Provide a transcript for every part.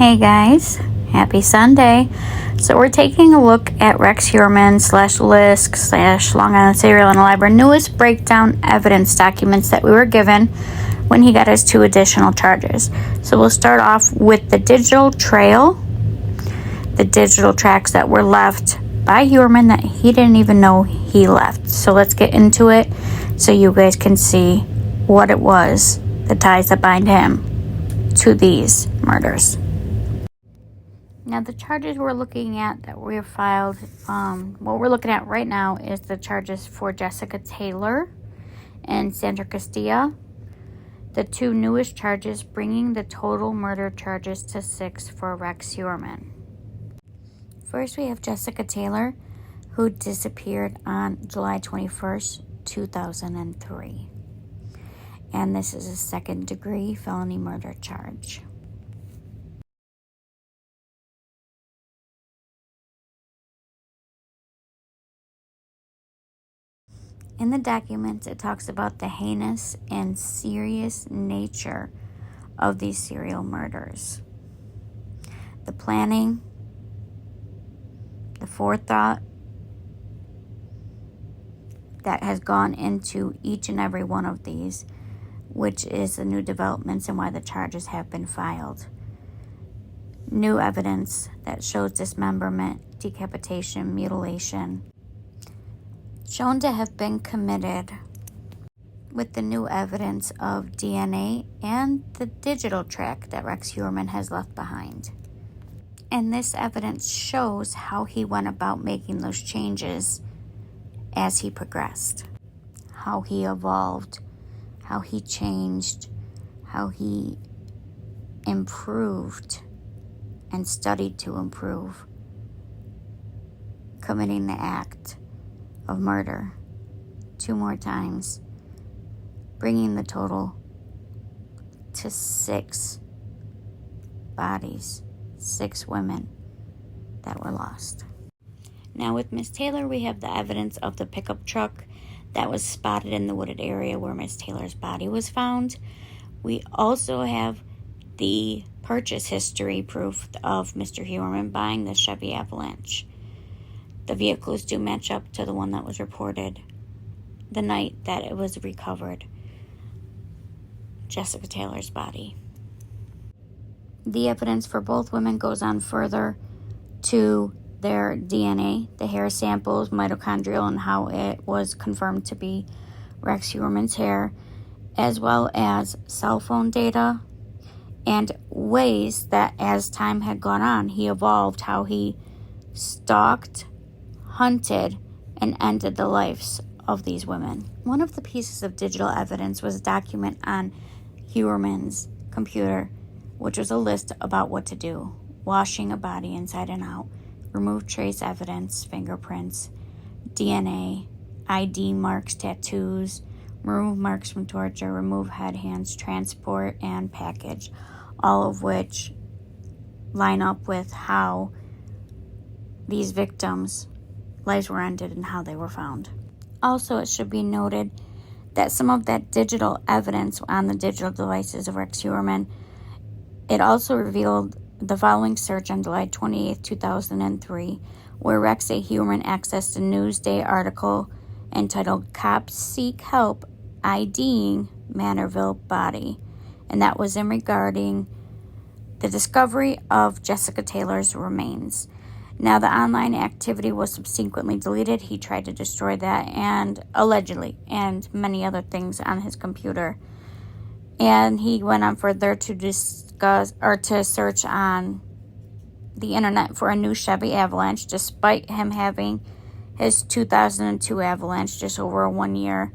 Hey guys, happy Sunday. So we're taking a look at Rex Heuermann /Lisk / Long Island Serial Unaliber newest breakdown evidence documents that we were given when he got his 2 additional charges. So we'll start off with the digital trail, the digital tracks that were left by Heuermann that he didn't even know he left. So let's get into it so you guys can see what it was, the ties that bind him to these murders. Now, the charges we're looking at that we have filed, what we're looking at right now is the charges for Jessica Taylor and Sandra Castilla. The 2 newest charges, bringing the total murder charges to 6 for Rex Heuermann. First, we have Jessica Taylor, who disappeared on July 21st, 2003. And this is a second-degree felony murder charge. In the documents, it talks about the heinous and serious nature of these serial murders. The planning, the forethought that has gone into each and every one of these, which is the new developments and why the charges have been filed. New evidence that shows dismemberment, decapitation, mutilation, shown to have been committed with the new evidence of DNA and the digital track that Rex Heuermann has left behind. And this evidence shows how he went about making those changes as he progressed, how he evolved, how he changed, how he improved and studied to improve, committing the act of murder 2 more times, bringing the total to 6 bodies, 6 women that were lost. Now with Miss Taylor, we have the evidence of the pickup truck that was spotted in the wooded area where Miss Taylor's body was found. We also have the purchase history proof of Mr. Heuermann buying the Chevy Avalanche. The vehicles do match up to the one that was reported the night that it was recovered, Jessica Taylor's body. The evidence for both women goes on further to their DNA, the hair samples, mitochondrial, and how it was confirmed to be Rex Heuermann's hair, as well as cell phone data and ways that as time had gone on, he evolved how he stalked, hunted, and ended the lives of these women. One of the pieces of digital evidence was a document on Heuermann's computer, which was a list about what to do: washing a body inside and out, remove trace evidence, fingerprints, DNA, ID marks, tattoos, remove marks from torture, remove head, hands, transport, and package, all of which line up with how these victims' lives were ended and how they were found. Also, it should be noted that some of that digital evidence on the digital devices of Rex Heuermann, it also revealed the following search on July 28, 2003, where Rex A. Heuermann accessed a Newsday article entitled "Cops Seek Help IDing Manorville Body," and that was in regarding the discovery of Jessica Taylor's remains. Now, the online activity was subsequently deleted. He tried to destroy that, and allegedly, and many other things on his computer. And he went on further to discuss or to search on the internet for a new Chevy Avalanche, despite him having his 2002 Avalanche just over 1 year.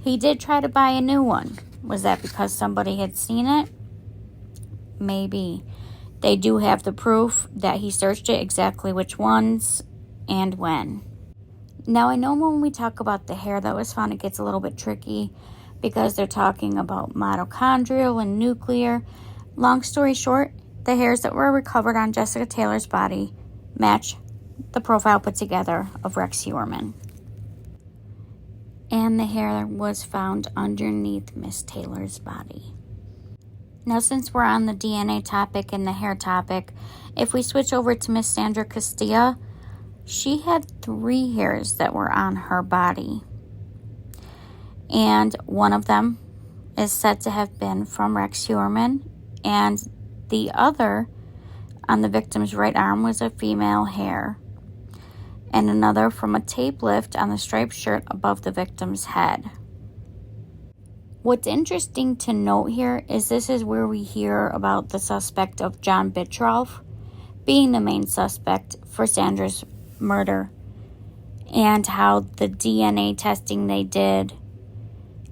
He did try to buy a new one. Was that because somebody had seen it? Maybe. They do have the proof that he searched it, exactly which ones and when. Now, I know when we talk about the hair that was found, it gets a little bit tricky because they're talking about mitochondrial and nuclear. Long story short, the hairs that were recovered on Jessica Taylor's body match the profile put together of Rex Heuermann. And the hair was found underneath Miss Taylor's body. Now, since we're on the DNA topic and the hair topic, if we switch over to Miss Sandra Castilla, she had 3 hairs that were on her body. And one of them is said to have been from Rex Heuermann, and the other on the victim's right arm was a female hair, and another from a tape lift on the striped shirt above the victim's head. What's interesting to note here is this is where we hear about the suspect of John Bitroff being the main suspect for Sandra's murder, and how the DNA testing they did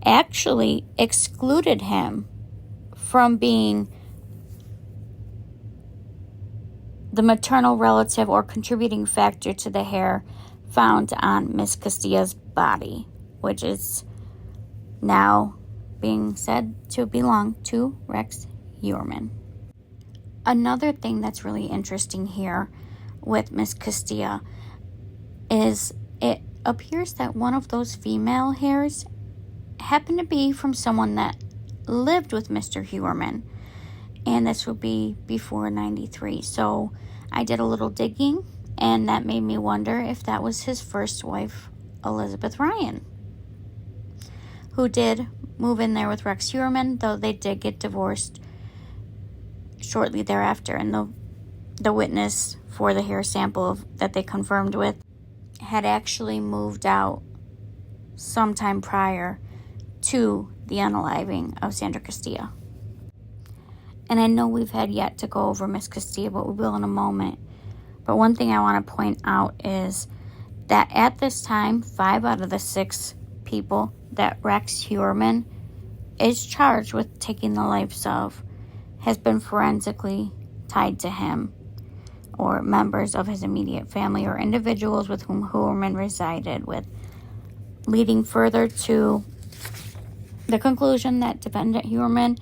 actually excluded him from being the maternal relative or contributing factor to the hair found on Miss Castilla's body, which is now being said to belong to Rex Heuermann. Another thing that's really interesting here with Miss Castilla is it appears that one of those female hairs happened to be from someone that lived with Mr. Heuermann, and this would be before 93. So I did a little digging, and that made me wonder if that was his first wife, Elizabeth Ryan, who did move in there with Rex Heuermann, though they did get divorced shortly thereafter. And the witness for the hair sample that they confirmed with had actually moved out sometime prior to the unaliving of Sandra Castilla. And I know we've had yet to go over Miss Castilla, but we will in a moment. But one thing I want to point out is that at this time, 5 out of the 6 people that Rex Heuermann is charged with taking the lives of has been forensically tied to him, or members of his immediate family, or individuals with whom Heuermann resided with, leading further to the conclusion that defendant Heuermann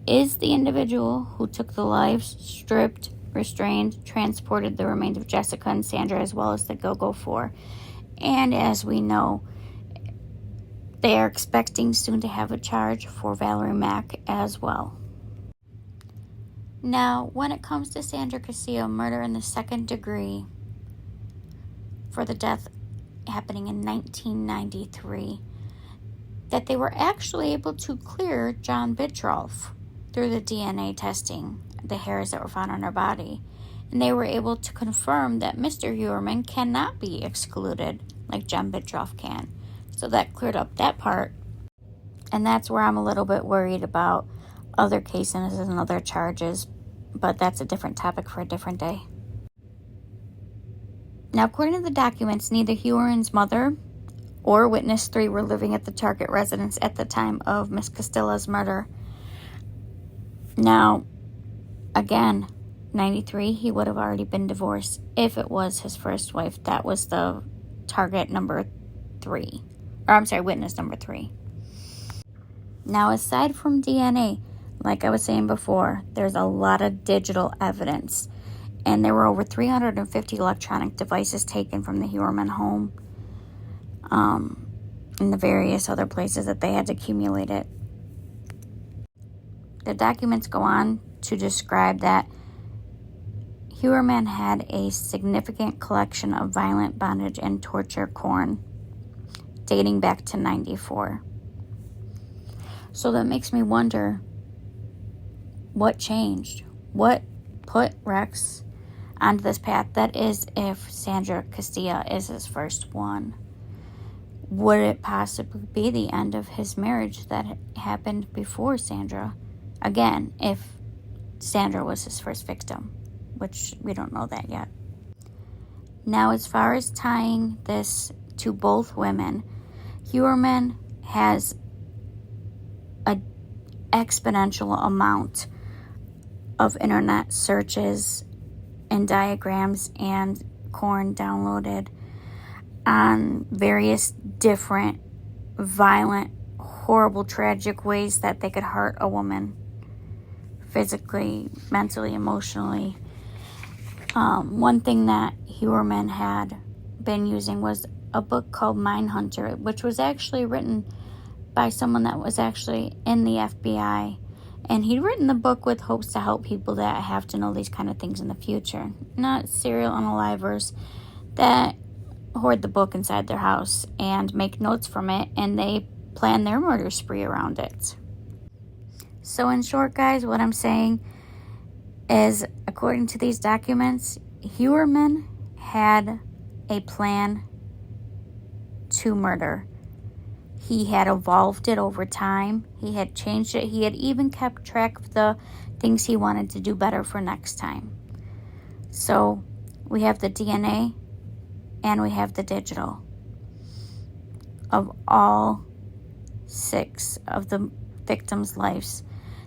is the individual who took the lives, stripped, restrained, transported the remains of Jessica and Sandra, as well as the Go-Go 4. And as we know, they are expecting soon to have a charge for Valerie Mack as well. Now, when it comes to Sandra Castilla, murder in the 2nd degree for the death happening in 1993, that they were actually able to clear John Bitroff through the DNA testing, the hairs that were found on her body. And they were able to confirm that Mr. Heuermann cannot be excluded like John Bitroff can. So that cleared up that part. And that's where I'm a little bit worried about other cases and other charges. But that's a different topic for a different day. Now, according to the documents, neither Heuermann's mother or witness 3 were living at the target residence at the time of Miss Castilla's murder. Now, again, 93, he would have already been divorced if it was his first wife. That was the target number 3. Or I'm sorry, witness number 3. Now, aside from DNA, like I was saying before, there's a lot of digital evidence. And there were over 350 electronic devices taken from the Heuermann home, and the various other places that they had to accumulate it. The documents go on to describe that Heuermann had a significant collection of violent bondage and torture porn dating back to 94. So that makes me wonder, what changed? What put Rex onto this path? That is, if Sandra Castilla is his first one, would it possibly be the end of his marriage that happened before Sandra? Again, if Sandra was his first victim, which we don't know that yet. Now, as far as tying this to both women, Heuermann has an exponential amount of internet searches and diagrams and porn downloaded on various different violent, horrible, tragic ways that they could hurt a woman physically, mentally, emotionally. One thing that Heuermann had been using was a book called Mindhunter, which was actually written by someone that was actually in the FBI And he'd written the book with hopes to help people that have to know these kind of things in the future, not serial unalivers that hoard the book inside their house and make notes from it, and they plan their murder spree around it. So in short, guys, what I'm saying is, according to these documents, Heuermann had a plan to murder. He had evolved it over time. He had changed it. He had even kept track of the things he wanted to do better for next time. So we have the DNA and we have the digital of all 6 of the victims' lives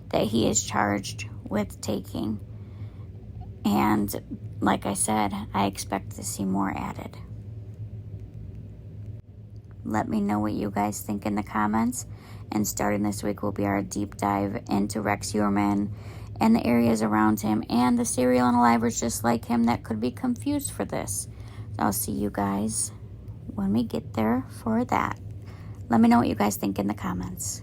that he is charged with taking. And like I said, I expect to see more added. Let me know what you guys think in the comments. And starting this week will be our deep dive into Rex Heuermann and the areas around him and the serial unalivers just like him that could be confused for this. So I'll see you guys when we get there for that. Let me know what you guys think in the comments.